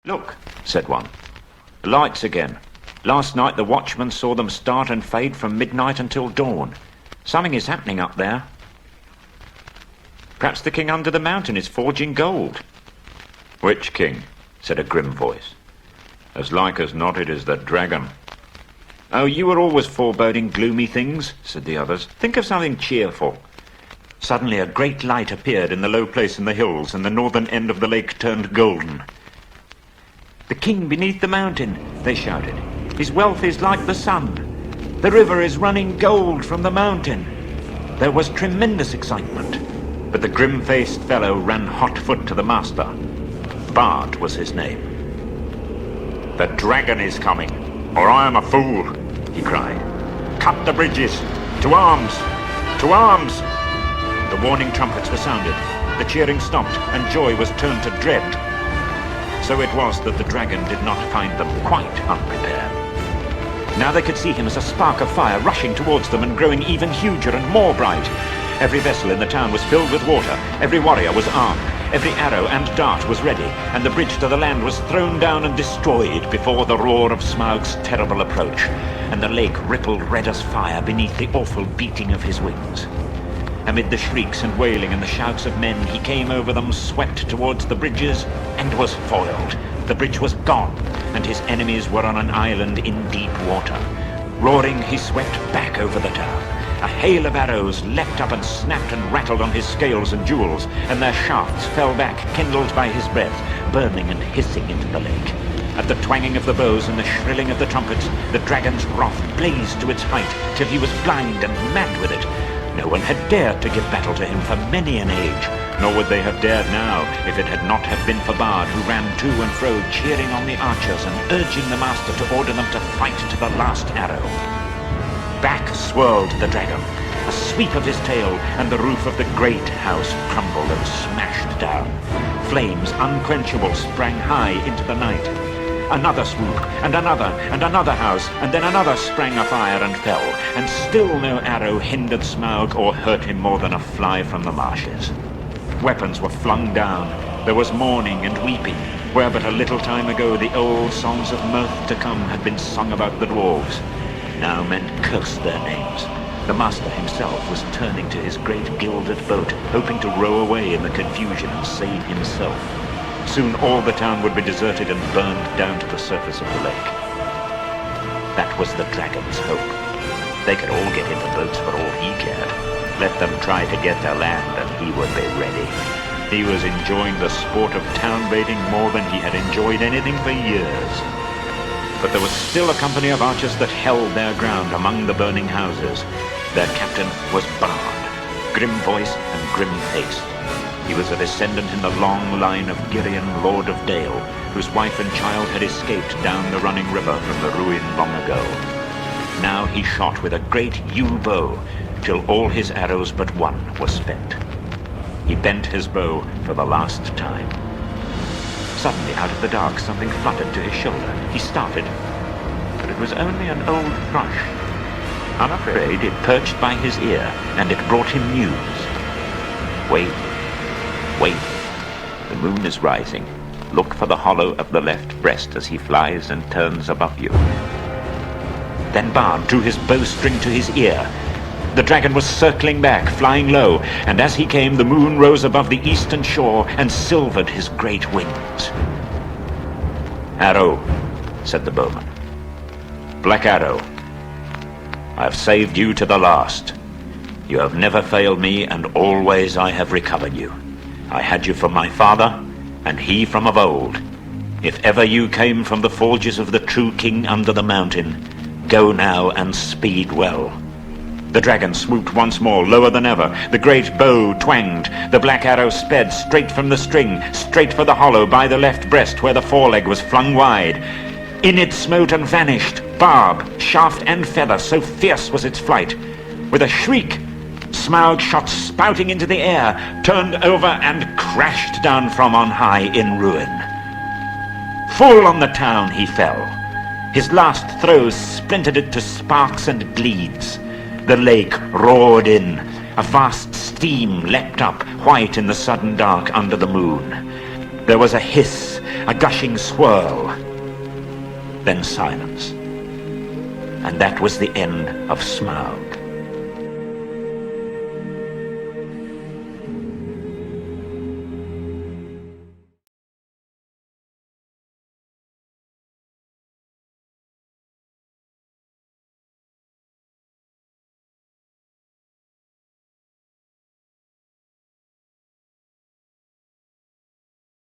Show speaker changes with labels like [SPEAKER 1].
[SPEAKER 1] "Look," said one. "The lights again. Last night the watchman saw them start and fade from midnight until dawn. Something is happening up there. Perhaps the king under the mountain is forging gold." "Which king?" said a grim voice. "As like as not it is the dragon." "Oh, you were always foreboding gloomy things," said the others. "Think of something cheerful." Suddenly a great light appeared in the low place in the hills, and the northern end of the lake turned golden. "The king beneath the mountain," they shouted. "His wealth is like the sun. The river is running gold from the mountain." There was tremendous excitement, but the grim-faced fellow ran hot-foot to the master. Bard was his name. "The dragon is coming, or I am a fool," he cried. "Cut the bridges! To arms! To arms!" The warning trumpets were sounded. The cheering stopped, and joy was turned to dread. So it was that the dragon did not find them quite unprepared. Now they could see him as a spark of fire rushing towards them and growing even huger and more bright. Every vessel in the town was filled with water. Every warrior was armed. Every arrow and dart was ready, and the bridge to the land was thrown down and destroyed before the roar of Smaug's terrible approach, and the lake rippled red as fire beneath the awful beating of his wings. Amid the shrieks and wailing and the shouts of men, he came over them, swept towards the bridges, and was foiled. The bridge was gone, and his enemies were on an island in deep water. Roaring, he swept back over the town. A hail of arrows leapt up and snapped and rattled on his scales and jewels, and their shafts fell back, kindled by his breath, burning and hissing into the lake. At the twanging of the bows and the shrilling of the trumpets, the dragon's wrath blazed to its height, till he was blind and mad with it. No one had dared to give battle to him for many an age, nor would they have dared now if it had not have been for Bard, who ran to and fro, cheering on the archers and urging the master to order them to fight to the last arrow. Back swirled the dragon. A sweep of his tail, and the roof of the great house crumbled and smashed down. Flames unquenchable sprang high into the night. Another swoop, and another house, and then another sprang afire and fell, and still no arrow hindered Smaug or hurt him more than a fly from the marshes. Weapons were flung down. There was mourning and weeping, where but a little time ago the old songs of mirth to come had been sung about the dwarves. Now men cursed their names. The master himself was turning to his great gilded boat, hoping to row away in the confusion and save himself. Soon all the town would be deserted and burned down to the surface of the lake. That was the dragon's hope. They could all get into boats for all he cared. Let them try to get to land and he would be ready. He was enjoying the sport of town baiting more than he had enjoyed anything for years. But there was still a company of archers that held their ground among the burning houses. Their captain was Bard, grim voice and grim face. He was a descendant in the long line of Girion, Lord of Dale, whose wife and child had escaped down the running river from the ruin long ago. Now he shot with a great yew bow, till all his arrows but one were spent. He bent his bow for the last time. Suddenly, out of the dark, something fluttered to his shoulder. He started, but it was only an old thrush. Unafraid, it perched by his ear, and it brought him news. Wait. Wait, the moon is rising. Look for the hollow of the left breast as he flies and turns above you. Then Bard drew his bowstring to his ear. The dragon was circling back, flying low, and as he came, the moon rose above the eastern shore and silvered his great wings. "Arrow," said the bowman. "Black Arrow, I have saved you to the last. You have never failed me, and always I have recovered you. I had you from my father, and he from of old. If ever you came from the forges of the true king under the mountain, go now and speed well." The dragon swooped once more, lower than ever. The great bow twanged. The black arrow sped straight from the string, straight for the hollow by the left breast where the foreleg was flung wide. In it smote and vanished, barb, shaft and feather, so fierce was its flight. With a shriek, Smaug shot spouting into the air, turned over and crashed down from on high in ruin. Full on the town he fell. His last throws splintered it to sparks and gleeds. The lake roared in. A vast steam leapt up, white in the sudden dark under the moon. There was a hiss, a gushing swirl, then silence. And that was the end of Smaug.